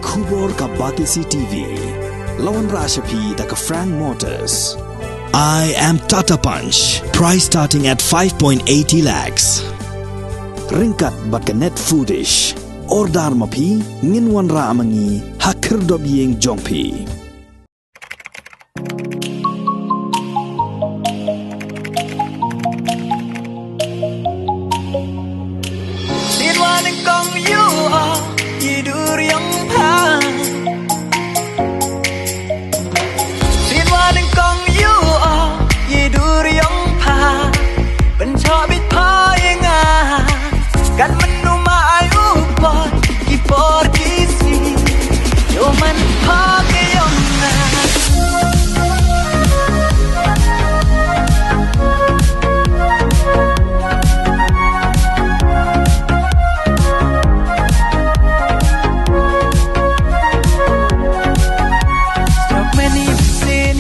Kubor ka Batisi TV. Lawan Rashapi da ka Frank Motors. I am Tata Punch. Price starting at 5.80 lakhs. Ringkat bat ka net foodish. Ordar mapi nginwan ra amangi hakir dob yeng jongpi. Nyngkong you are tidur yang pa. Nyngkong you are tidur yang pa. Pencabit payanga kan menuma ayupot kipor kisi. Yoman pake yonga. Sien